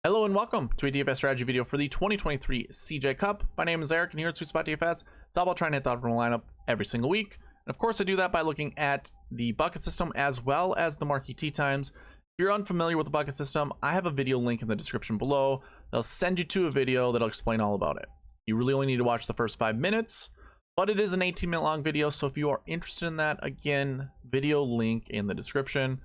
Hello and welcome to a DFS strategy video for the 2023 CJ Cup. My name is Eric and here at SweetSpotDFS, it's all about trying to hit the optimal lineup every single week. And of course I do that by looking at the bucket system as well as the marquee tee times. If you're unfamiliar with the bucket system, I have a video link in the description below. They'll send you to a video that'll explain all about it. You really only need to watch the first 5 minutes, but it is an 18-minute long video. So if you are interested in that, again, video link in the description.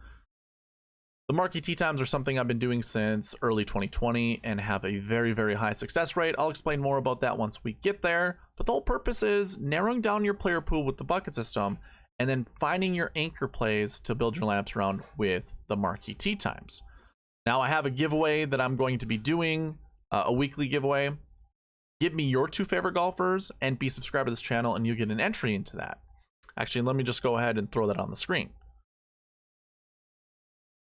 The marquee tee times are something I've been doing since early 2020 and have a very, very high success rate. I'll explain more about that once we get there. But the whole purpose is narrowing down your player pool with the bucket system and then finding your anchor plays to build your lineups around with the marquee tee times. Now I have a giveaway that I'm going to be doing, a weekly giveaway. Give me your 2 favorite golfers and be subscribed to this channel and you'll get an entry into that. Actually, let me just go ahead and throw that on the screen.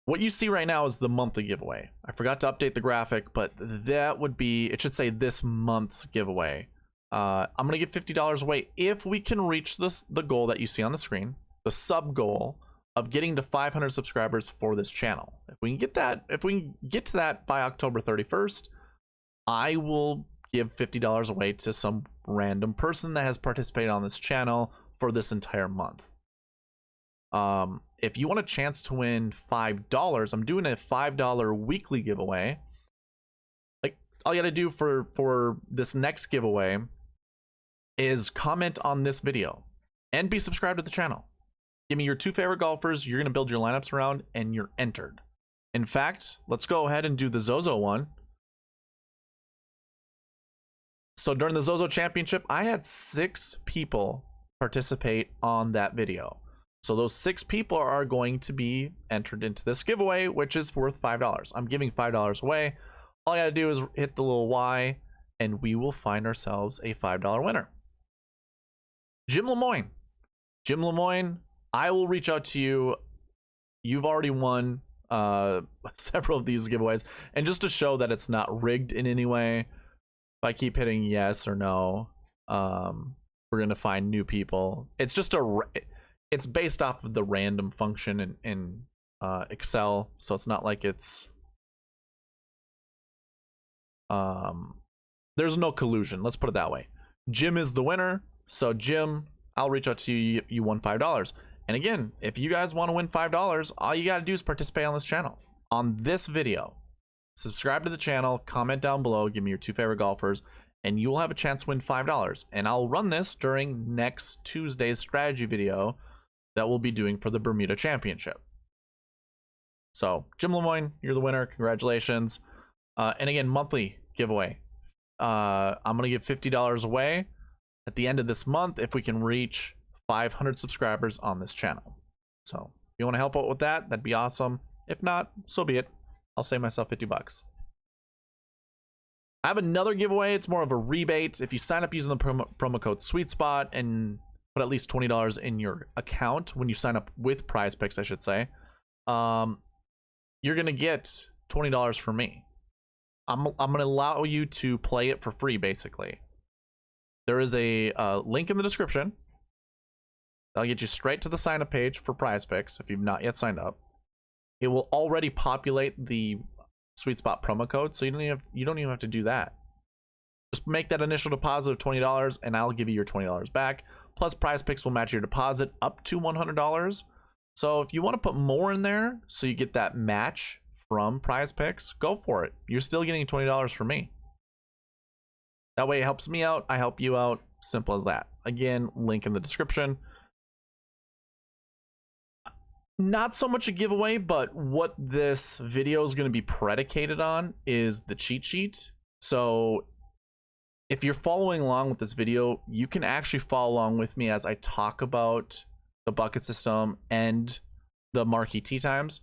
What you see right now is the monthly giveaway. I forgot to update the graphic, but that would be, it should say this month's giveaway. I'm gonna give $50 away if we can reach the goal that you see on the screen, the sub goal of getting to 500 subscribers for this channel. If we can get that, if we can get to that by October 31st, I will give $50 away to some random person that has participated on this channel for this entire month. If you want a chance to win $5, I'm doing a $5 weekly giveaway. Like, all you gotta do for this next giveaway is comment on this video and be subscribed to the channel. Give me your 2 favorite golfers you're gonna build your lineups around and you're entered. In fact, let's go ahead and do the Zozo one. So during the Zozo Championship, I had 6 people participate on that video. So those 6 people are going to be entered into this giveaway, which is worth $5. I'm giving $5 away. All I gotta do is hit the little Y and we will find ourselves a $5 winner. Jim Lemoyne. Jim Lemoyne, I will reach out to you. You've already won several of these giveaways. And just to show that it's not rigged in any way, if I keep hitting yes or no, we're gonna find new people. It's just it's based off of the random function in Excel, so it's not like it's there's no collusion, let's put it that way. Jim is the winner, so Jim, I'll reach out to you. You won $5. And again, if you guys want to win $5, all you got to do is participate on this channel, on this video. Subscribe to the channel, comment down below, give me your 2 favorite golfers, and you will have a chance to win $5. And I'll run this during next Tuesday's strategy video that we'll be doing for the Bermuda Championship. So Jim Lemoyne, you're the winner, congratulations. And again, monthly giveaway. I'm gonna give $50 away at the end of this month if we can reach 500 subscribers on this channel. So if you want to help out with that, that'd be awesome. If not, so be it. I'll save myself $50. I have another giveaway. It's more of a rebate. If you sign up using the promo code SweetSpot and put at least $20 in your account when you sign up with Prize Picks, I should say, you're gonna get $20 from me. I'm gonna allow you to play it for free. Basically, there is a link in the description that'll get you straight to the sign up page for Prize Picks if you've not yet signed up. It will already populate the SweetSpot promo code, so you don't even have to do that. Just make that initial deposit of $20 and I'll give you your $20 back. Plus Prize Picks will match your deposit up to $100. So if you want to put more in there so you get that match from Prize Picks, go for it. You're still getting $20 from me. That way it helps me out, I help you out. Simple as that. Again, link in the description. Not so much a giveaway, but what this video is going to be predicated on is the cheat sheet. So if you're following along with this video, you can actually follow along with me as I talk about the bucket system and the marquee tee times.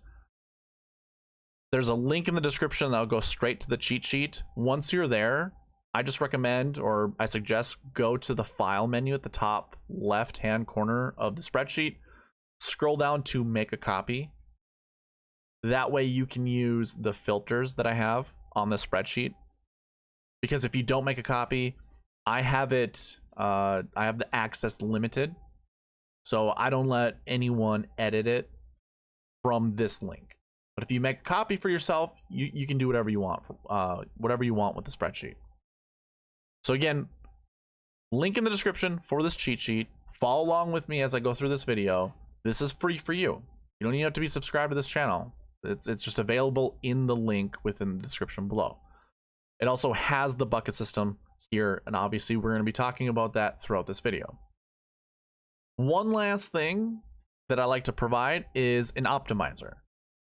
There's a link in the description that'll go straight to the cheat sheet. Once you're there, I just recommend, or I suggest, go to the file menu at the top left-hand corner of the spreadsheet. Scroll down to make a copy. That way you can use the filters that I have on the spreadsheet. Because if you don't make a copy, I have the access limited. So I don't let anyone edit it from this link. But if you make a copy for yourself, you can do whatever you want, with the spreadsheet. So again, link in the description for this cheat sheet. Follow along with me as I go through this video. This is free for you. You don't even have to be subscribed to this channel. It's just available in the link within the description below. It also has the bucket system here, and obviously we're going to be talking about that throughout this video. One last thing that I like to provide is an optimizer.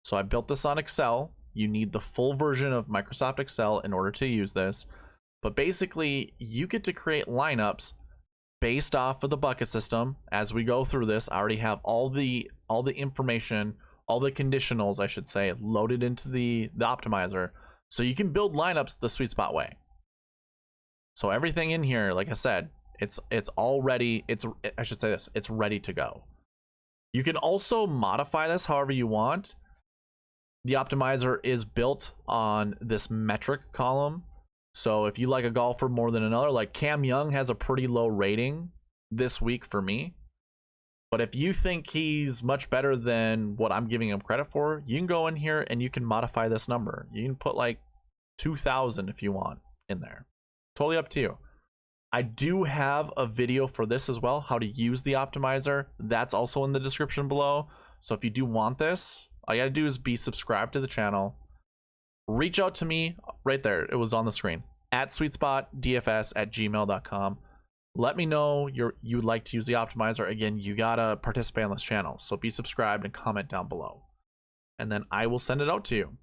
So I built this on Excel. You need the full version of Microsoft Excel in order to use this. But basically, you get to create lineups based off of the bucket system. As we go through this, I already have all the information, all the conditionals, I should say, loaded into the optimizer. So you can build lineups the SweetSpot way. So everything in here, like I said, it's all ready. I should say this, it's ready to go. You can also modify this however you want. The optimizer is built on this metric column. So if you like a golfer more than another, like Cam Young has a pretty low rating this week for me. But if you think he's much better than what I'm giving him credit for, you can go in here and you can modify this number. You can put like 2,000 if you want in there. Totally up to you. I do have a video for this as well, how to use the optimizer. That's also in the description below. So if you do want this, all you gotta do is be subscribed to the channel. Reach out to me right there. It was on the screen at SweetSpotDFS@gmail.com. Let me know you'd like to use the optimizer. Again, you gotta participate on this channel, so be subscribed and comment down below, and then I will send it out to you.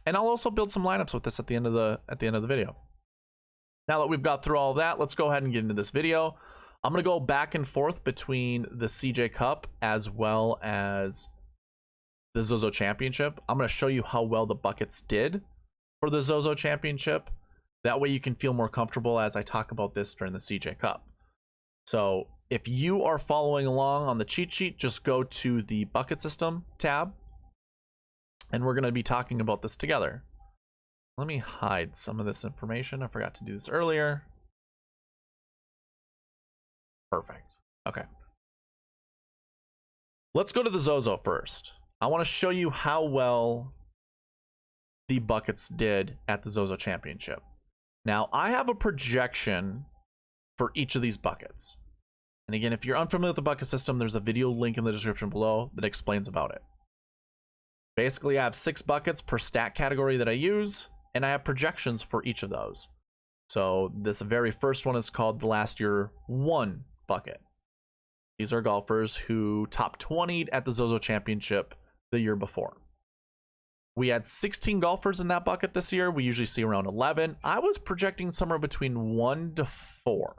And I'll also build some lineups with this at the end of the video. Now that we've got through all of that, let's go ahead and get into this video. I'm gonna go back and forth between the CJ Cup as well as the Zozo Championship. I'm going to show you how well the buckets did for the Zozo Championship. That way you can feel more comfortable as I talk about this during the CJ Cup. So if you are following along on the cheat sheet, just go to the bucket system tab, and we're going to be talking about this together. Let me hide some of this information. I forgot to do this earlier. Perfect. Okay. Let's go to the Zozo first. I want to show you how well the buckets did at the Zozo Championship. Now, I have a projection for each of these buckets. And again, if you're unfamiliar with the bucket system, there's a video link in the description below that explains about it. Basically, I have 6 buckets per stat category that I use, and I have projections for each of those. So this very first one is called the last year 1 bucket. These are golfers who top 20'd at the Zozo Championship the year before. We had 16 golfers in that bucket this year. We usually see around 11. I was projecting somewhere between 1 to 4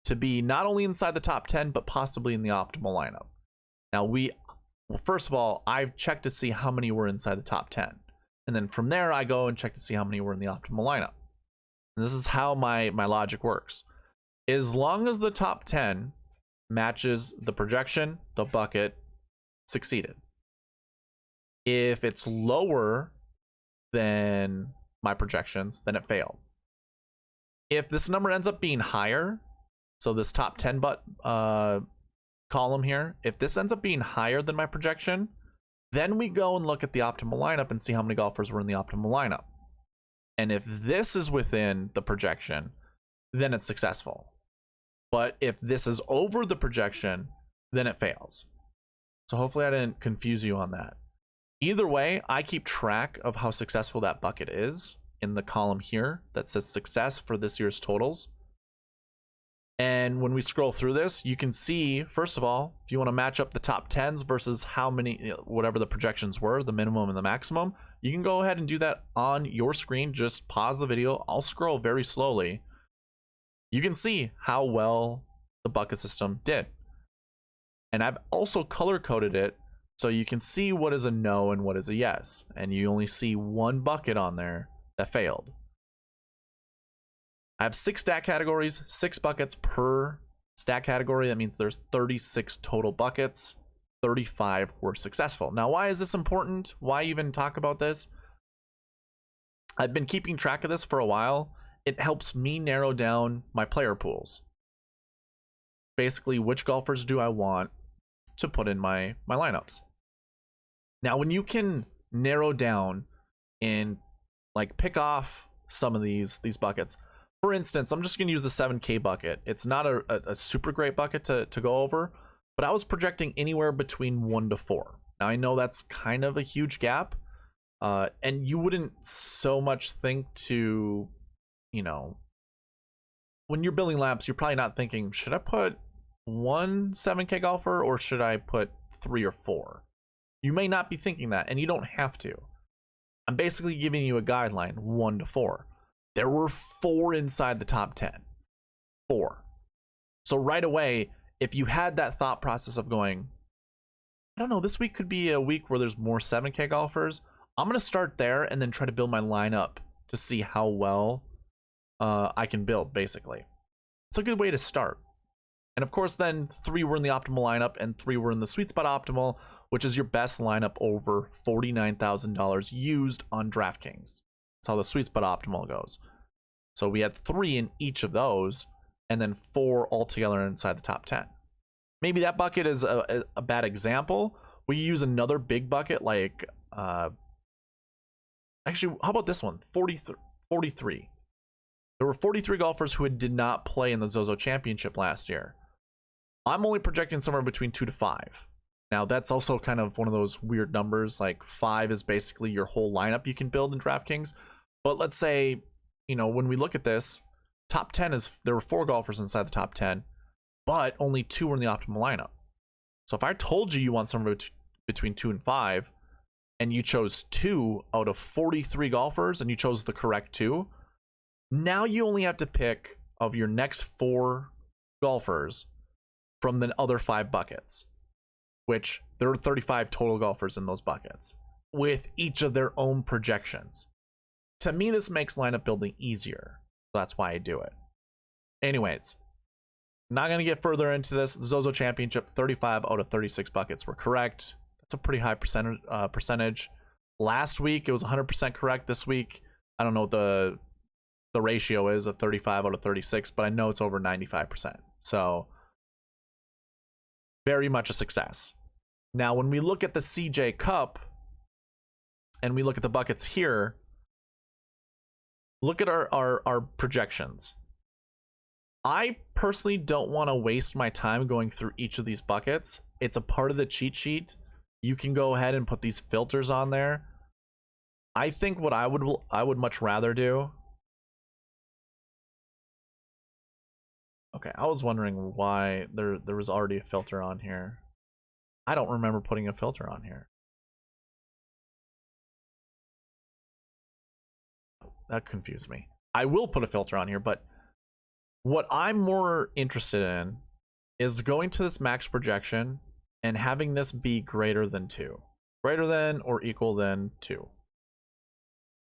to be not only inside the top 10, but possibly in the optimal lineup. Now first of all, I've checked to see how many were inside the top 10. And then from there, I go and check to see how many were in the optimal lineup. And this is how my logic works. As long as the top 10 matches the projection, the bucket succeeded. If it's lower than my projections, then it failed. If this number ends up being higher, so this top 10 column here, if this ends up being higher than my projection, then we go and look at the optimal lineup and see how many golfers were in the optimal lineup. And if this is within the projection, then it's successful. But if this is over the projection, then it fails. So hopefully I didn't confuse you on that. Either way, I keep track of how successful that bucket is in the column here that says success for this year's totals. And when we scroll through this, you can see, first of all, if you want to match up the top 10s versus how many, whatever the projections were, the minimum and the maximum, you can go ahead and do that on your screen. Just pause the video. I'll scroll very slowly. You can see how well the bucket system did. And I've also color coded it so you can see what is a no and what is a yes. And you only see one bucket on there that failed. I have 6 stat categories, 6 buckets per stat category. That means there's 36 total buckets. 35 were successful. Now, why is this important? Why even talk about this? I've been keeping track of this for a while. It helps me narrow down my player pools. Basically, which golfers do I want to put in my lineups? Now, when you can narrow down and like pick off some of these buckets. For instance, I'm just going to use the 7K bucket. It's not a super great bucket to go over, but I was projecting anywhere between 1 to 4. Now I know that's kind of a huge gap, and you wouldn't so much think to, you know, when you're building laps, you're probably not thinking, should I put 1 7K golfer or should I put 3 or 4? You may not be thinking that, and you don't have to. I'm basically giving you a guideline, 1 to 4. There were 4 inside the top 10. 4. So right away, if you had that thought process of going, I don't know, this week could be a week where there's more 7K golfers, I'm going to start there and then try to build my lineup to see how well I can build, basically. It's a good way to start. And of course, then 3 were in the optimal lineup and 3 were in the sweet spot optimal, which is your best lineup over $49,000 used on DraftKings. That's how the sweet spot optimal goes. So we had 3 in each of those, and then 4 altogether inside the top 10. Maybe that bucket is a bad example. We use another big bucket like, actually, how about this one? 43. There were 43 golfers who did not play in the Zozo Championship last year. I'm only projecting somewhere between 2 to 5. Now, that's also kind of one of those weird numbers. Like 5 is basically your whole lineup you can build in DraftKings. But let's say, you know, when we look at this, top 10 is, there were 4 golfers inside the top 10, but only 2 were in the optimal lineup. So if I told you you want somewhere between 2 and 5, and you chose 2 out of 43 golfers, and you chose the correct 2, now you only have to pick of your next 4 golfers from the other 5 buckets, which there are 35 total golfers in those buckets with each of their own projections. To me, this makes lineup building easier. That's why I do it. Anyways, not going to get further into this. The Zozo Championship, 35 out of 36 buckets were correct. That's a pretty high percentage. Last week, it was 100% correct. This week, I don't know what the ratio is of 35 out of 36, but I know it's over 95%. So very much a success. Now, when we look at the CJ Cup and we look at the buckets here, look at our projections. I personally don't want to waste my time going through each of these buckets. It's a part of the cheat sheet. You can go ahead and put these filters on there. I think what I would much rather do. Okay, I was wondering why there was already a filter on here. I don't remember putting a filter on here. That confused me. I will put a filter on here, but what I'm more interested in is going to this max projection and having this be greater than 2. Greater than or equal than 2.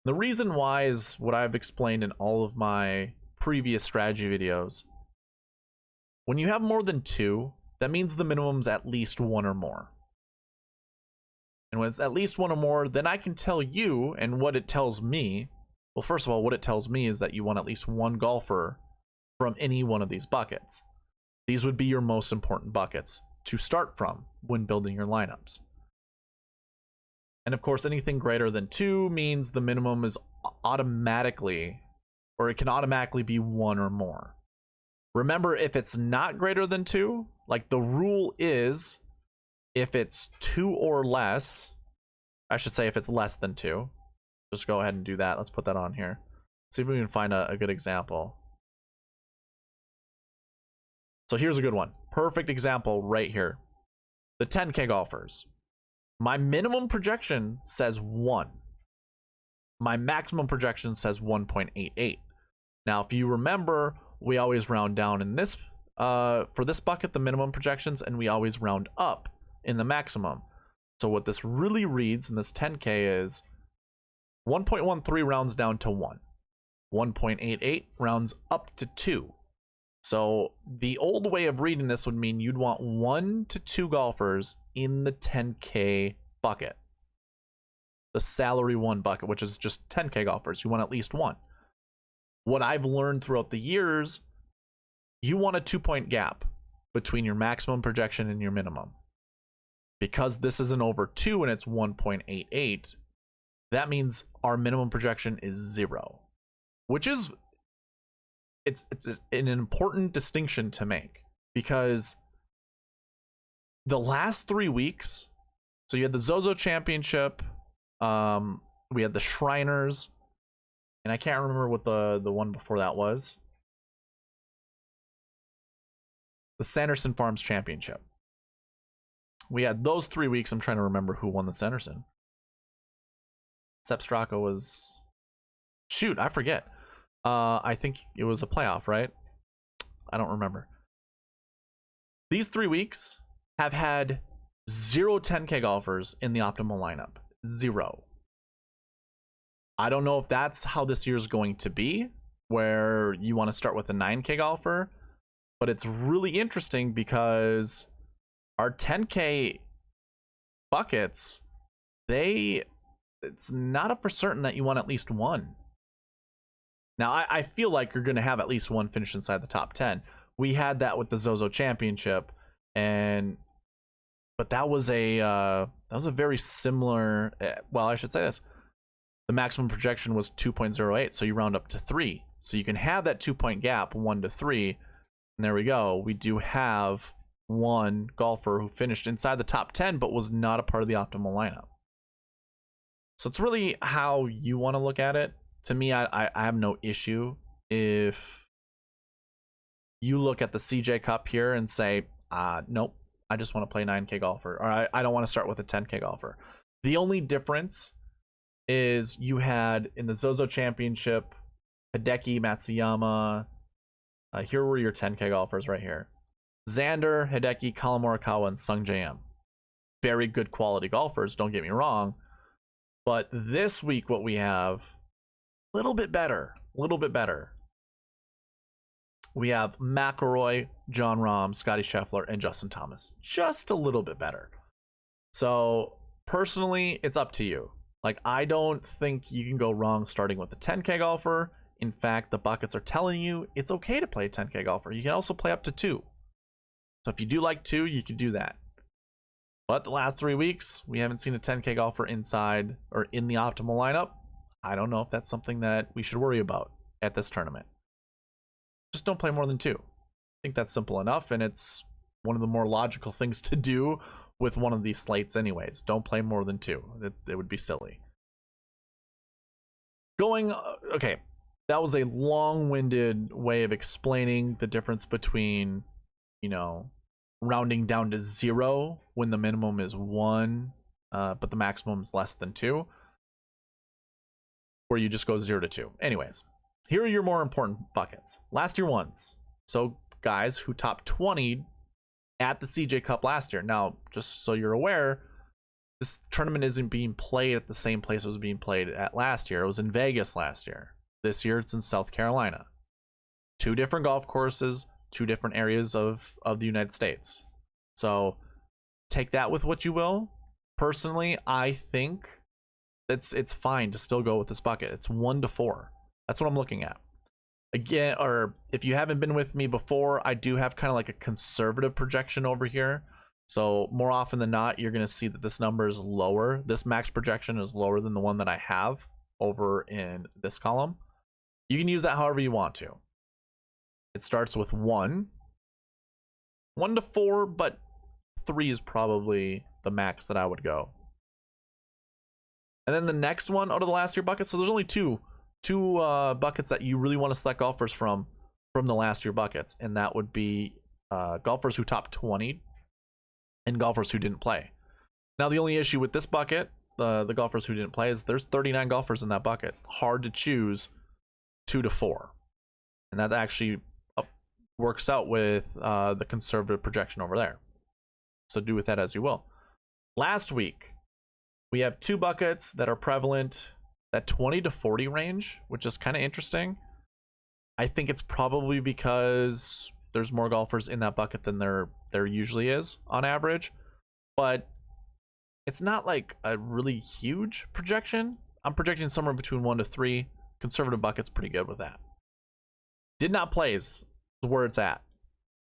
The reason why is what I've explained in all of my previous strategy videos. When you have more than 2, that means the minimum's at least 1 or more. And when it's at least 1 or more, then I can tell you, and what it tells me, well, first of all, what it tells me is that you want at least 1 golfer from any one of these buckets. These would be your most important buckets to start from when building your lineups. And of course, anything greater than 2 means the minimum is automatically, or it can automatically be 1 or more. Remember, if it's not greater than 2, like the rule is, if it's 2 or less, I should say if it's less than 2, just go ahead and do that. Let's put that on here. See if we can find a good example. So here's a good one. Perfect example right here. The 10K golfers. My minimum projection says 1. My maximum projection says 1.88. Now, if you remember, we always round down in this, for this bucket, the minimum projections, and we always round up in the maximum. So what this really reads in this 10K is 1.13 rounds down to 1. 1.88 rounds up to 2. So the old way of reading this would mean you'd want 1 to 2 golfers in the 10K bucket. The salary 1 bucket, which is just 10K golfers. You want at least 1. What I've learned throughout the years, you want a 2-point gap between your maximum projection and your minimum. Because this isn't over 2 and it's 1.88, that means our minimum projection is 0, which is it's an important distinction to make, because the last 3 weeks, so you had the Zozo Championship, we had the Shriners, and I can't remember what the one before that was. The Sanderson Farms Championship. We had those 3 weeks. I'm trying to remember who won the Sanderson. Sepp Straka was... Shoot, I forget. I think it was a playoff, right? I don't remember. These 3 weeks have had 0 10K golfers in the optimal lineup. 0. I don't know if that's how this year's going to be, where you want to start with a 9K golfer, but it's really interesting because our 10K buckets, it's not a for certain that you want at least one. Now, I feel like you're going to have at least one finish inside the top 10. We had that with the Zozo Championship, but that was a very similar. Well, I should say this: the maximum projection was 2.08, so you round up to 3, so you can have that 2-point gap, 1 to 3, and there we go. We do have one golfer who finished inside the top 10, but was not a part of the optimal lineup. So it's really how you want to look at it. To me, I have no issue if you look at the CJ Cup here and say, nope, I just want to play 9K golfer, or I don't want to start with a 10K golfer. The only difference is you had in the Zozo Championship, Hideki, Matsuyama. Here were your 10K golfers right here. Xander, Hideki, Colin Morikawa, and Sung J.M. Very good quality golfers, don't get me wrong. But this week what we have, a little bit better. We have McIlroy, Jon Rahm, Scotty Scheffler, and Justin Thomas. Just a little bit better. So personally, it's up to you. Like, I don't think you can go wrong starting with a 10K golfer. In fact, the buckets are telling you it's okay to play a 10K golfer. You can also play up to 2. So if you do like 2, you can do that. But the last 3 weeks, we haven't seen a 10K golfer inside or in the optimal lineup. I don't know if that's something that we should worry about at this tournament. Just don't play more than 2. I think that's simple enough, and it's one of the more logical things to do with one of these slates anyways. Don't play more than 2. It would be silly. Okay, that was a long-winded way of explaining the difference between, rounding down to 0 when the minimum is 1, but the maximum is less than 2, where you just go 0 to 2. Anyways, here are your more important buckets. Last year ones. So guys who top 20 at the CJ Cup last year. Now, just so you're aware, this tournament isn't being played at the same place it was being played at last year. It was in Vegas last year. This year it's in South Carolina. 2 different golf courses, 2 different areas of the United States. So take that with what you will. Personally, I think it's fine to still go with this bucket. It's 1 to 4. That's what I'm looking at. Again, or if you haven't been with me before, I do have kind of like a conservative projection over here. So more often than not, you're going to see that this number is lower. This max projection is lower than the one that I have over in this column. You can use that however you want to. It starts with 1 to 4, but 3 is probably the max that I would go. And then the next one out of the last year bucket. So there's only two buckets that you really want to select golfers from the last year buckets, and that would be golfers who top 20 and golfers who didn't play. Now, the only issue with this bucket, the golfers who didn't play, is there's 39 golfers in that bucket. Hard to choose 2 to 4, and that actually works out with the conservative projection over there. So do with that as you will. Last week, we have 2 buckets that are prevalent, that 20 to 40 range, which is kind of interesting. I think it's probably because there's more golfers in that bucket than there usually is on average, but it's not like a really huge projection. I'm projecting somewhere between 1 to 3. Conservative bucket's pretty good with that. Did not plays is where it's at.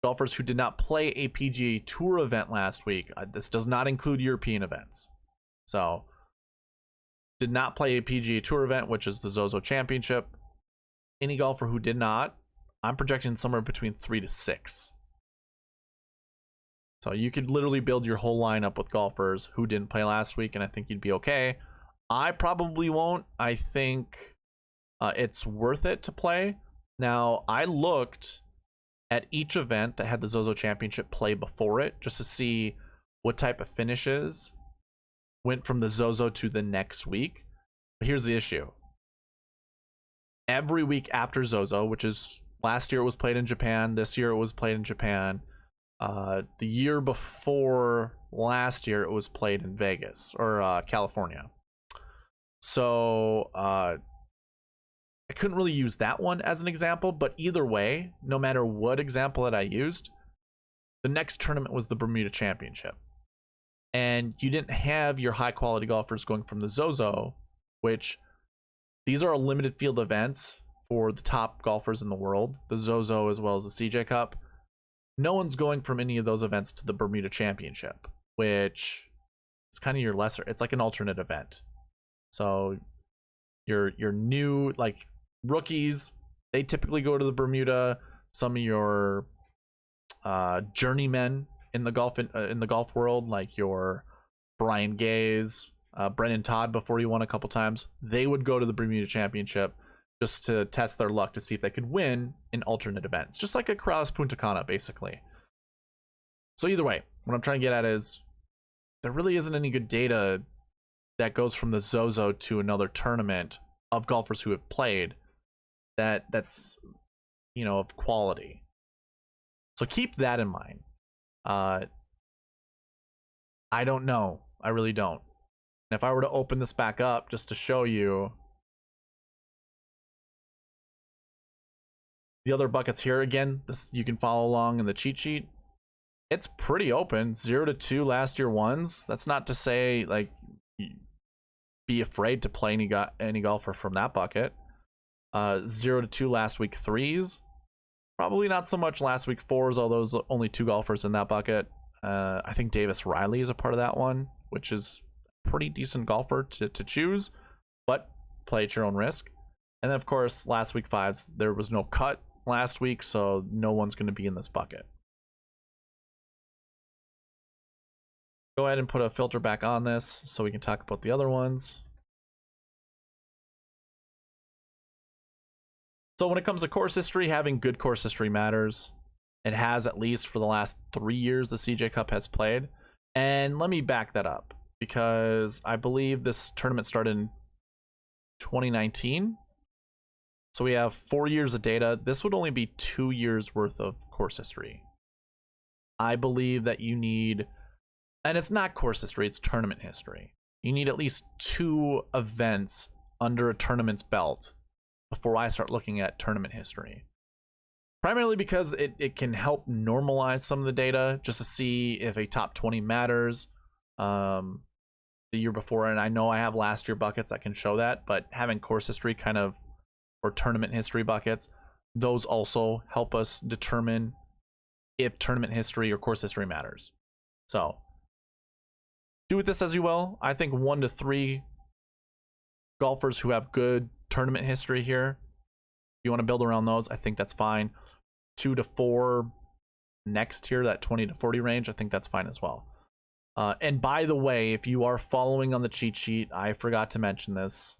Golfers who did not play a PGA Tour event last week. This does not include European events. So did not play a PGA Tour event, which is the Zozo Championship. Any golfer who did not, I'm projecting somewhere between 3 to 6. So you could literally build your whole lineup with golfers who didn't play last week, and I think you'd be okay. I probably won't. I think it's worth it to play. Now, I looked at each event that had the Zozo Championship play before it, just to see what type of finishes went from the Zozo to the next week. But here's the issue. Every week after Zozo, which is last year it was played in Japan, this year it was played in Japan, the year before last year it was played in Vegas or California. So I couldn't really use that one as an example, but either way, no matter what example that I used, the next tournament was the Bermuda Championship. And you didn't have your high quality golfers going from the Zozo, which these are a limited field events for the top golfers in the world, the Zozo as well as the CJ Cup. No one's going from any of those events to the Bermuda Championship, which is kind of your lesser, it's like an alternate event. So your new, like, rookies, they typically go to the Bermuda. Some of your journeymen in the golf world, like your Brian Gaze, Brennan Todd before he won a couple times, they would go to the Bermuda Championship just to test their luck to see if they could win in alternate events, just like a Corrales Punta Cana, basically. So either way, what I'm trying to get at is there really isn't any good data that goes from the Zozo to another tournament of golfers who have played that's, you know, of quality. So keep that in mind. I don't know. I really don't. And if I were to open this back up just to show you the other buckets here, again, this you can follow along in the cheat sheet. It's pretty open. 0 to 2 last year ones. That's not to say like be afraid to play any golfer from that bucket. 0 to 2 last week 3s. Probably not so much last week 4s, although there's only 2 golfers in that bucket. I think Davis Riley is a part of that one, which is a pretty decent golfer to choose, but play at your own risk. And then, of course, last week 5s, there was no cut last week, so no one's going to be in this bucket. Go ahead and put a filter back on this so we can talk about the other ones. So when it comes to course history, having good course history matters. It has, at least for the last 3 years the CJ Cup has played. And let me back that up, because I believe this tournament started in 2019. So we have 4 years of data. This would only be 2 years worth of course history. I believe that you need, and it's not course history, it's tournament history. You need at least 2 events under a tournament's belt before I start looking at tournament history. Primarily because it can help normalize some of the data, just to see if a top 20 matters the year before. And I know I have last year buckets that can show that, but having course history kind of, or tournament history buckets, those also help us determine if tournament history or course history matters. So do with this as you will. I think 1 to 3 golfers who have good tournament history here, if you want to build around those, I think that's fine. 2 to 4 next tier, that 20 to 40 range, I think that's fine as well. And by the way, if you are following on the cheat sheet, I forgot to mention this,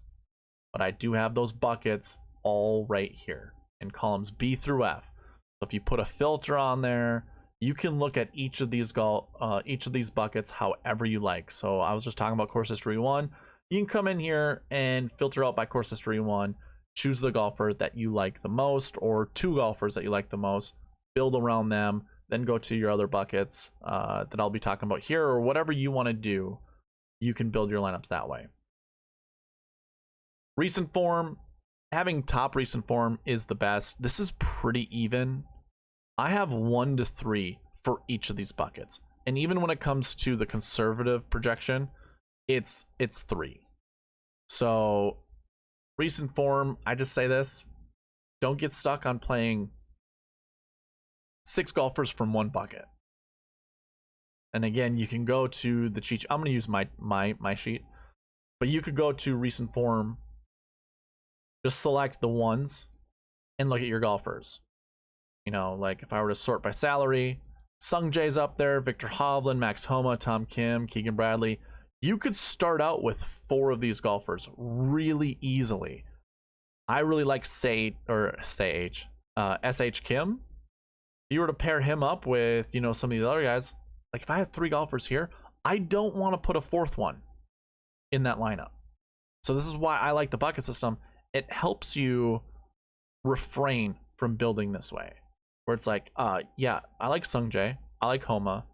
but I do have those buckets all right here in columns B through F. So if you put a filter on there, you can look at each of these buckets however you like. So I was just talking about course history 1. You can come in here and filter out by course history 1. Choose the golfer that you like the most, or 2 golfers that you like the most, build around them, then go to your other buckets that I'll be talking about here, or whatever you want to do. You can build your lineups that way. Recent form, having top recent form is the best. This is pretty even. I have 1 to 3 for each of these buckets. And even when it comes to the conservative projection, it's 3. So recent form, I just say this, don't get stuck on playing 6 golfers from 1 bucket. And again, you can go to the cheat. I'm going to use my sheet. But you could go to recent form, just select the ones, and look at your golfers. You know, like if I were to sort by salary, Sung Jae's up there, Victor Hovland, Max Homa, Tom Kim, Keegan Bradley. You could start out with 4 of these golfers really easily. I really like SH Kim. If you were to pair him up with, you know, some of these other guys, like if I have 3 golfers here, I don't want to put a 4th one in that lineup. So this is why I like the bucket system. It helps you refrain from building this way, where it's like, yeah, I like Sung Jae, I like Homa,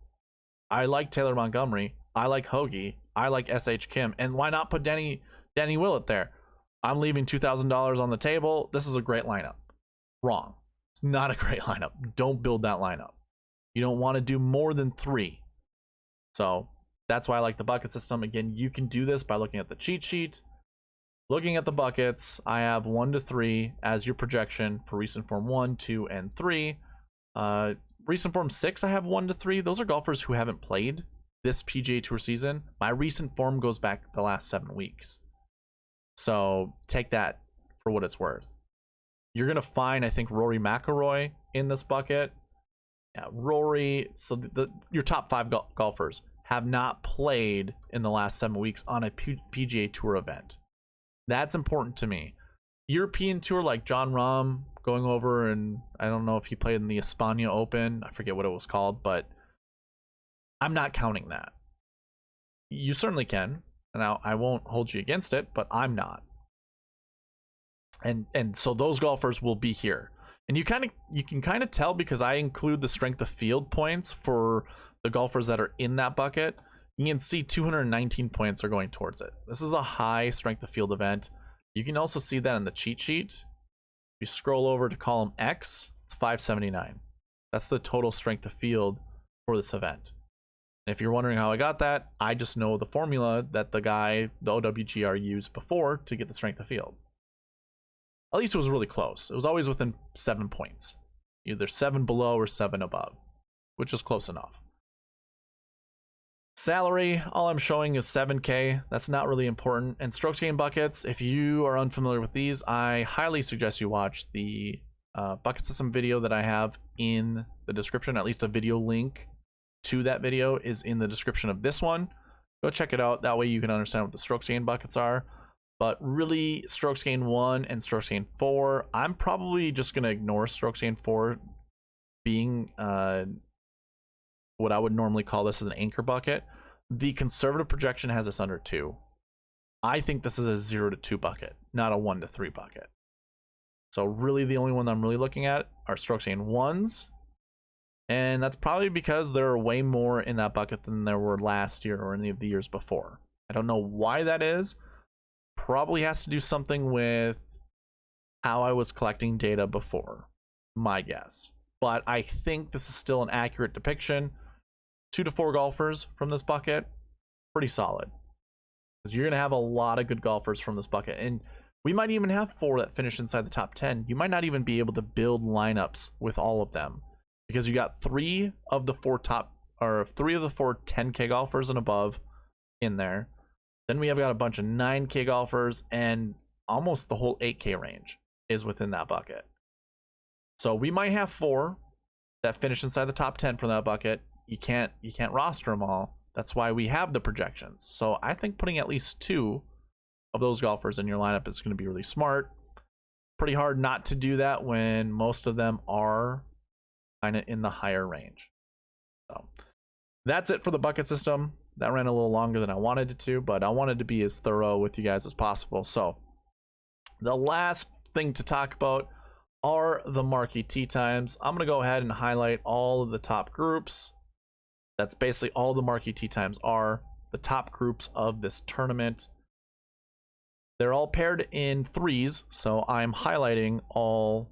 I like Taylor Montgomery, I like Hoagie, I like SH Kim, and why not put Danny Willett there? I'm leaving $2,000 on the table. This is a great lineup. Wrong. It's not a great lineup. Don't build that lineup. You don't want to do more than 3. So that's why I like the bucket system. Again, you can do this by looking at the cheat sheet, looking at the buckets. I have 1 to 3 as your projection for recent form 1, 2, and 3. Recent form 6, I have 1 to 3. Those are golfers who haven't played this PGA Tour season. My recent form goes back the last 7 weeks. So take that for what it's worth. You're going to find, I think, Rory McIlroy in this bucket. Yeah, Rory. So your top 5 golfers have not played in the last 7 weeks on a PGA Tour event. That's important to me. European Tour, like John Rahm going over, and I don't know if he played in the España Open. I forget what it was called, but I'm not counting that. You certainly can. Now, I won't hold you against it, but I'm not. And so those golfers will be here. And you can kind of tell because I include the strength of field points for the golfers that are in that bucket. You can see 219 points are going towards it. This is a high strength of field event. You can also see that in the cheat sheet. If you scroll over to column X, it's 579. That's the total strength of field for this event. And if you're wondering how I got that, I just know the formula that the OWGR used before to get the strength of field. At least it was really close. It was always within 7 points. Either 7 below or 7 above, which is close enough. Salary, all I'm showing is 7K. That's not really important. And strokes gained buckets, if you are unfamiliar with these, I highly suggest you watch the bucket system video that I have in the description. At least a video link to that video is in the description of this one. Go check it out. That way you can understand what the strokes gained buckets are. But really, strokes gained 1 and strokes gained 4, I'm probably just going to ignore strokes gained 4 being what I would normally call this as an anchor bucket. The conservative projection has us under 2. I think this is a 0 to 2 bucket, not a 1 to 3 bucket. So really the only one I'm really looking at are strokes gained 1s. And that's probably because there are way more in that bucket than there were last year or any of the years before. I don't know why that is. Probably has to do something with how I was collecting data before, my guess. But I think this is still an accurate depiction. 2 to 4 golfers from this bucket, pretty solid. Because you're going to have a lot of good golfers from this bucket. And we might even have 4 that finish inside the top 10. You might not even be able to build lineups with all of them. Because you got 3 of the 4 10K golfers and above in there. Then we have got a bunch of 9K golfers, and almost the whole 8K range is within that bucket. So we might have 4 that finish inside the top 10 from that bucket. You can't roster them all. That's why we have the projections. So I think putting at least 2 of those golfers in your lineup is going to be really smart. Pretty hard not to do that when most of them are kind of in the higher range. So that's it for the bucket system. That ran a little longer than I wanted it to, but I wanted to be as thorough with you guys as possible. So the last thing to talk about are the marquee tee times. I'm going to go ahead and highlight all of the top groups. That's basically all the marquee tee times are, the top groups of this tournament. They're all paired in 3s, so I'm highlighting all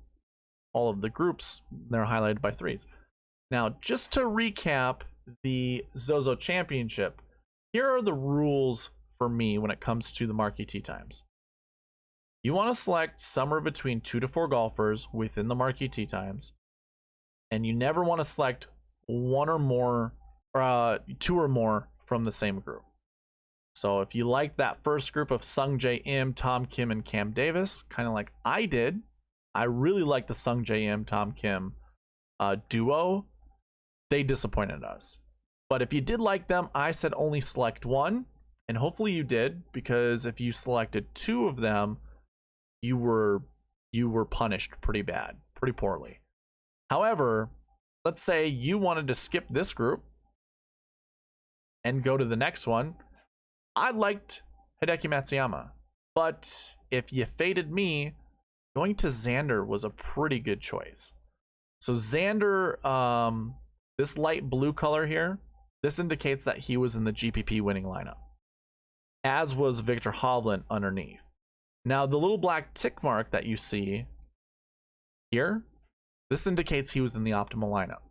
of the groups. They're highlighted by 3s. Now, just to recap the Zozo Championship, here are the rules for me when it comes to the marquee tee times. You want to select somewhere between 2 to 4 golfers within the marquee tee times, and you never want to select 1 or more, 2 or more from the same group. So if you like that first group of Sung J Im, Tom Kim, and Cam Davis, kind of like I did, I really like the Sung J Im, Tom Kim duo. They disappointed us. But if you did like them, I said only select one, and hopefully you did, because if you selected two of them, you were punished pretty bad, pretty poorly. However, let's say you wanted to skip this group and go to the next one. I liked Hideki Matsuyama, but if you faded me, going to Xander was a pretty good choice. So Xander, this light blue color here, this indicates that he was in the GPP winning lineup, as was Victor Hovland underneath. Now, the little black tick mark that you see here, this indicates he was in the optimal lineup.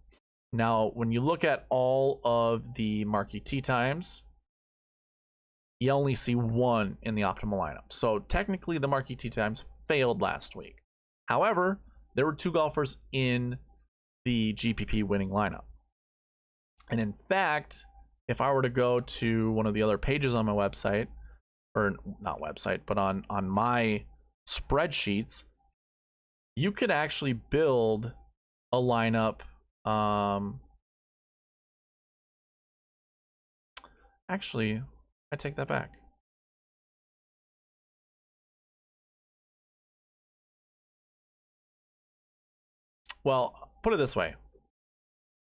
Now, when you look at all of the Marquee tee times, you only see one in the optimal lineup. So technically, the Marquee tee times failed last week. However, there were two golfers in the GPP winning lineup. And in fact, if I were to go to one of the other pages on my website, or not website, but on my spreadsheets, you could actually build a lineup. Actually, I take that back. Well, put it this way.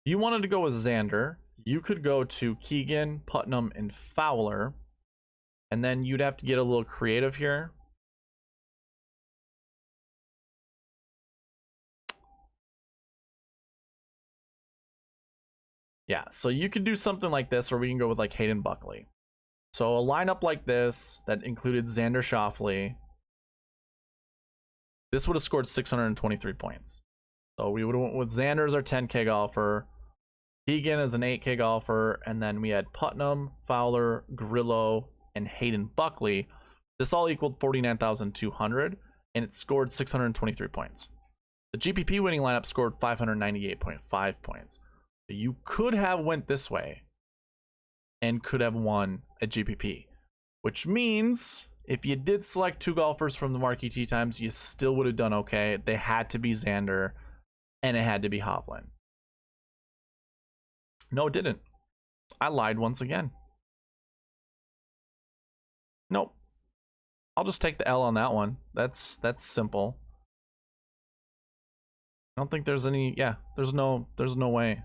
If you wanted to go with Xander, you could go to Keegan, Putnam, and Fowler, and then you'd have to get a little creative here. Yeah, so you could do something like this, or we can go with like Hayden Buckley. So a lineup like this that included Xander Schauffele, this would have scored 623 points. So we would have went with Xander as our 10K golfer, Keegan as an 8K golfer, and then we had Putnam, Fowler, Grillo, and Hayden Buckley. This all equaled 49,200, and it scored 623 points. The GPP winning lineup scored 598.5 points. So you could have went this way and could have won a GPP, which means if you did select two golfers from the Marquee tee times, you still would have done okay. They had to be Xander, and it had to be Hovland. No, it didn't. I lied once again. Nope. I'll just take the L on that one. That's simple. I don't think there's any. Yeah, there's no way.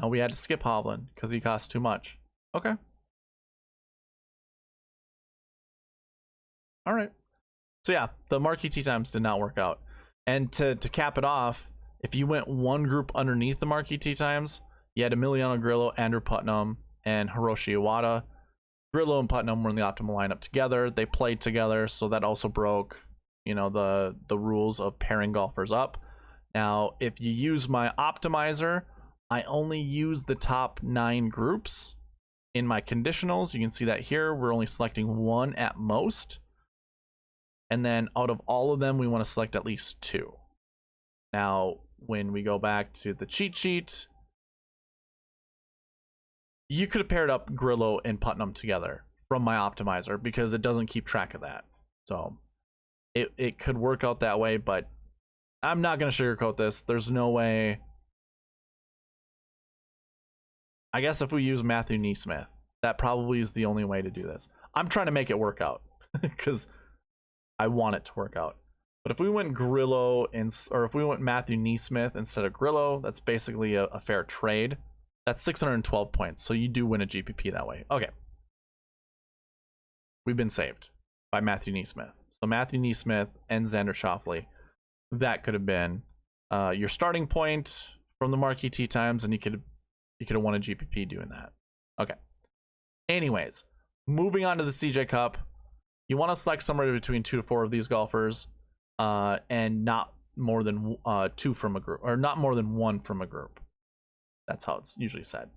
Oh, we had to skip Hovland because he cost too much. Okay. All right. So yeah, the Marquee tee times did not work out. And to cap it off, if you went one group underneath the Marquee tee times, you had Emiliano Grillo, Andrew Putnam, and Hiroshi Iwata. Grillo and Putnam were in the optimal lineup together. They played together, so that also broke, the rules of pairing golfers up. Now, if you use my optimizer, I only use the top 9 groups in my conditionals. You can see that here. We're only selecting one at most. And then out of all of them, we want to select at least 2. Now, when we go back to the cheat sheet, you could have paired up Grillo and Putnam together from my optimizer because it doesn't keep track of that. So it could work out that way, but I'm not going to sugarcoat this. There's no way. I guess if we use Matthew Neesmith, that probably is the only way to do this. I'm trying to make it work out because I want it to work out. But if we went Grillo or if we went Matthew Neesmith instead of Grillo, that's basically a fair trade. That's 612 points. So you do win a GPP that way. Okay. We've been saved by Matthew Neesmith. So Matthew Neesmith and Xander Schauffele, that could have been your starting point from the Marquee tee times, and you could have won a GPP doing that. Okay. Anyways, moving on to the CJ Cup. You want to select somewhere between 2 to 4 of these golfers, and not more than 2 from a group, or not more than 1 from a group. That's how it's usually said.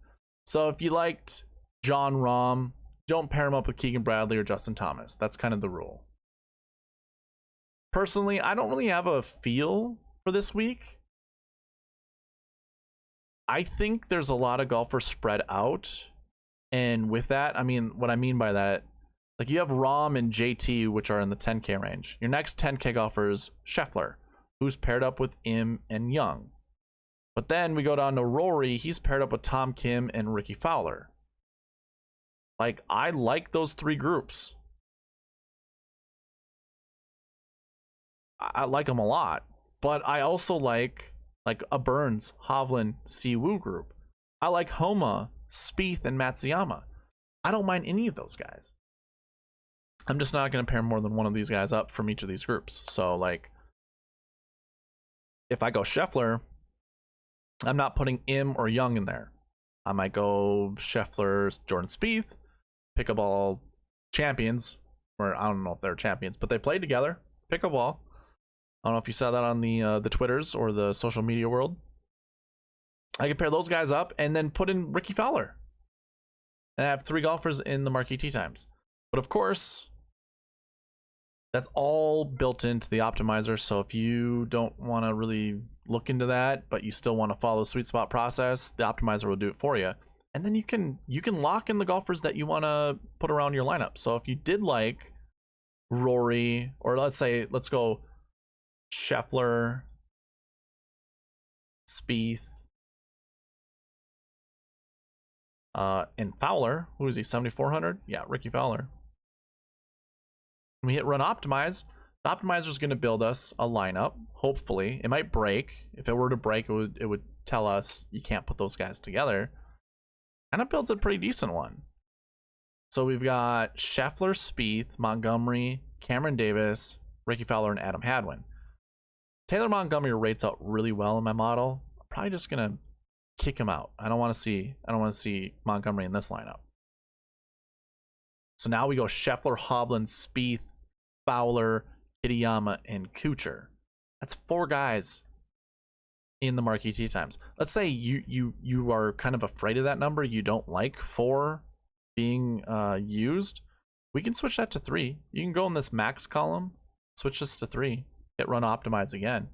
So if you liked John Rahm, don't pair him up with Keegan Bradley or Justin Thomas. That's kind of the rule. Personally, I don't really have a feel for this week. I think there's a lot of golfers spread out. And with that, I mean, what I mean by that, like you have Rom and JT, which are in the 10K range. Your next 10K golfer is Scheffler, who's paired up with Im and Young. But then we go down to Rory. He's paired up with Tom Kim and Ricky Fowler. Like, I like those three groups. I like them a lot. But I also like a Burns, Hovland, Siwoo group. I like Homa, Spieth, and Matsuyama. I don't mind any of those guys. I'm just not going to pair more than one of these guys up from each of these groups. So, like, if I go Scheffler, I'm not putting Im or Young in there. I might go Scheffler, Jordan Spieth, pickleball champions, or I don't know if they're champions, but they played together. Pickleball. I don't know if you saw that on the Twitters or the social media world. I could pair those guys up and then put in Ricky Fowler. And I have 3 golfers in the Marquee Tee Times. But of course, that's all built into the optimizer. So if you don't want to really look into that, but you still want to follow the SweetSpot process, the optimizer will do it for you. And then you can lock in the golfers that you want to put around your lineup. So if you did like Rory, or let's go Scheffler, Spieth, and Fowler. Who is he? 7,400? Yeah, Ricky Fowler. When we hit run optimize, the optimizer is going to build us a lineup. Hopefully, it might break. If it were to break, it would tell us you can't put those guys together. And it builds a pretty decent one. So we've got Scheffler, Spieth, Montgomery, Cameron Davis, Ricky Fowler, and Adam Hadwin. Taylor Montgomery rates out really well in my model. I'm probably just gonna kick him out. I don't want to see Montgomery in this lineup. So now we go Scheffler, Hovland, Spieth, Fowler, Kitayama, and Kuchar. That's 4 guys in the Marquee Tee Times. Let's say you are kind of afraid of that number. You don't like 4 being used. We can switch that to 3. You can go in this max column, switch this to 3, hit run optimize again,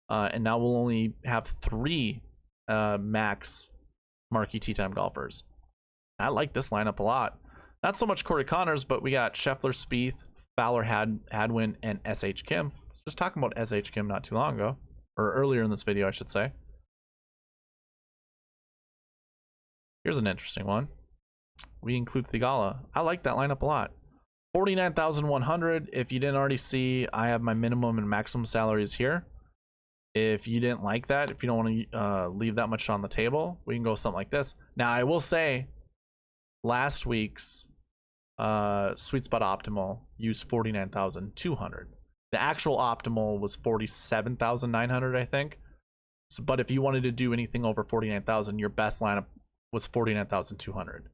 and now we'll only have 3 max Marquee Tee Time golfers. I like this lineup a lot. Not so much Corey Connors, but we got Scheffler, Spieth, Fowler, Hadwin, and S.H. Kim. I was just talking about S.H. Kim not too long ago, or earlier in this video, I should say. Here's an interesting one. We include Thigala. I like that lineup a lot. 49,100. If you didn't already see, I have my minimum and maximum salaries here. If you didn't like that, if you don't want to leave that much on the table, we can go something like this. Now, I will say, last week's SweetSpot Optimal used 49,200. The actual optimal was 47,900, I think. So, but if you wanted to do anything over 49,000, your best lineup was 49,200.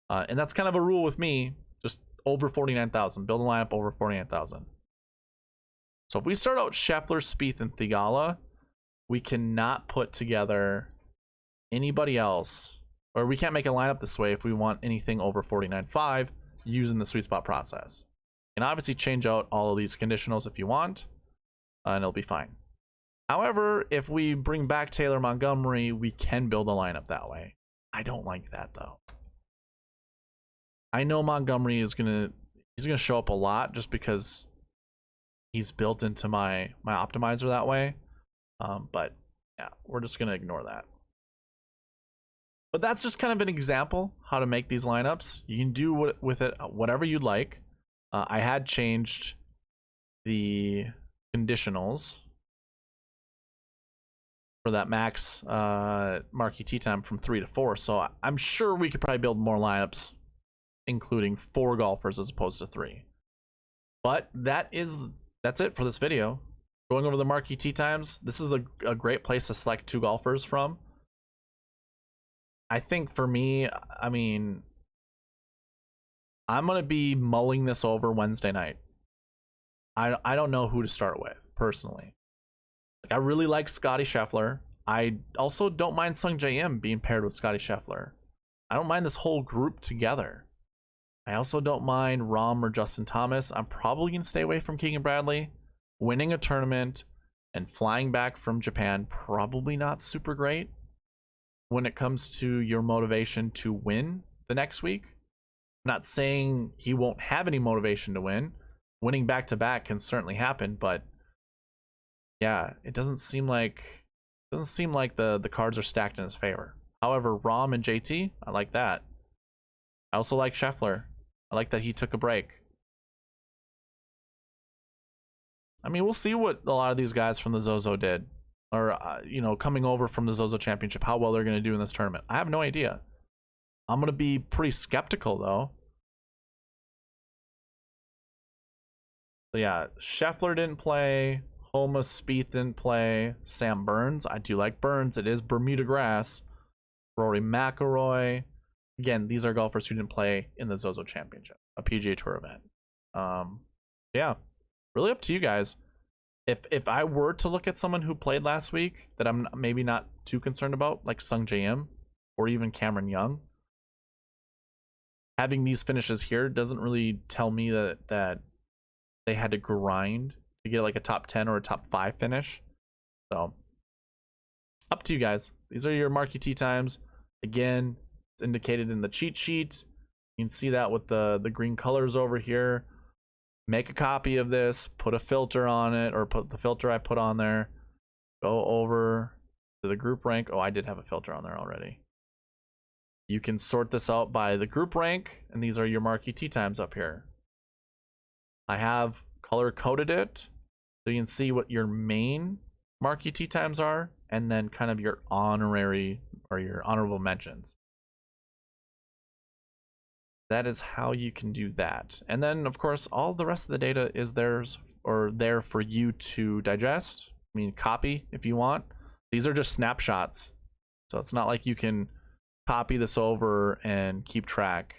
And that's kind of a rule with me, just over 49,000. Build a lineup over 49,000. So if we start out Scheffler, Spieth, and Thigala, we cannot put together anybody else, or we can't make a lineup this way if we want anything over 49.5 using the SweetSpot process. You can obviously change out all of these conditionals if you want, and it'll be fine. However, if we bring back Taylor Montgomery, we can build a lineup that way. I don't like that though. I know Montgomery is gonna show up a lot just because he's built into my optimizer that way. But yeah, we're just gonna ignore that. But that's just kind of an example how to make these lineups. You can do with it whatever you'd like. I had changed the conditionals for that max Marquee Tee Time from 3 to 4, so I'm sure we could probably build more lineups, including 4 golfers as opposed to 3. But that's it for this video. Going over the Marquee Tee Times, this is a great place to select 2 golfers from. I think for me, I mean, I'm going to be mulling this over Wednesday night. I don't know who to start with, personally. Like, I really like Scotty Scheffler. I also don't mind Sung J M being paired with Scotty Scheffler. I don't mind this whole group together. I also don't mind Rahm or Justin Thomas. I'm probably going to stay away from Keegan Bradley. Winning a tournament and flying back from Japan, probably not super great when it comes to your motivation to win the next week. I'm not saying he won't have any motivation to win. Winning back to back can certainly happen, but yeah, it doesn't seem like the cards are stacked in his favor. However, Rom and JT, I like that. I also like Scheffler. I like that he took a break. I mean, we'll see what a lot of these guys from the Zozo did, or you know, coming over from the Zozo Championship, how well they're going to do in this tournament. I have no idea. I'm going to be pretty skeptical though. So yeah, Scheffler didn't play. Homa Spieth didn't play. Sam Burns, I do like Burns. It is Bermuda grass. Rory McIlroy. Again, these are golfers who didn't play in the Zozo Championship, a PGA Tour event. Yeah, really up to you guys. If I were to look at someone who played last week that I'm maybe not too concerned about, like Sung J.M. or even Cameron Young, having these finishes here doesn't really tell me that they had to grind to get like a top 10 or a top 5 finish. So up to you guys. These are your marquee tee times. Again, it's indicated in the cheat sheet. You can see that with the green colors over here. Make a copy of this, put a filter on it, or put the filter I put on there. Go over to the group rank. Oh, I did have a filter on there already. You can sort this out by the group rank, and these are your marquee tee times up here. I have color coded it so you can see what your main marquee tee times are, and then kind of your honorary or your honorable mentions. That is how you can do that. And then of course all the rest of the data is there for you to digest. I mean, copy if you want. These are just snapshots, so it's not like you can copy this over and keep track.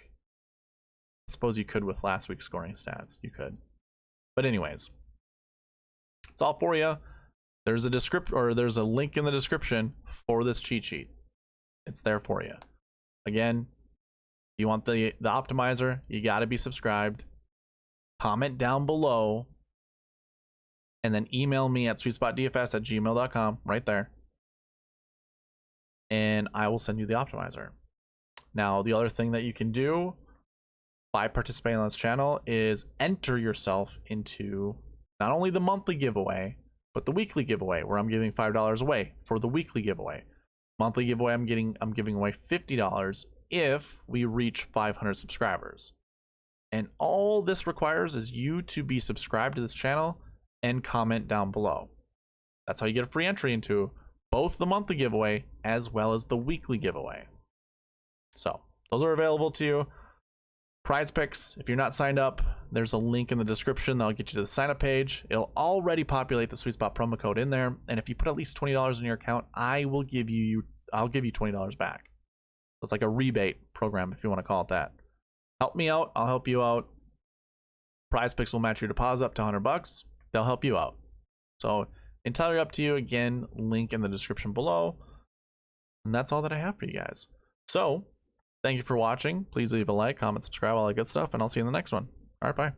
I suppose you could with last week's scoring stats. You could, but anyways, it's all for you. There's a link in the description for this cheat sheet. It's there for you. Again, if you want the optimizer, you got to be subscribed. Comment down below, and then email me at SweetSpotDFS@gmail.com right there, and I will send you the optimizer. Now, the other thing that you can do by participating on this channel is enter yourself into not only the monthly giveaway, but the weekly giveaway, where I'm giving $5 away for the weekly giveaway. Monthly giveaway, I'm giving away $50 if we reach 500 subscribers. And all this requires is you to be subscribed to this channel and comment down below. That's how you get a free entry into both the monthly giveaway as well as the weekly giveaway. So those are available to you. Prize picks, if you're not signed up, there's a link in the description that'll get you to the sign up page. It'll already populate the SweetSpot promo code in there, and if you put at least $20 in your account, I'll give you $20 back. So it's like a rebate program, if you want to call it that. Help me out, I'll help you out. Prize picks will match your deposit up to $100. They'll help you out. So entirely up to you. Again, link in the description below. And that's all that I have for you guys. So thank you for watching. Please leave a like, comment, subscribe, all that good stuff, and I'll see you in the next one. All right, bye.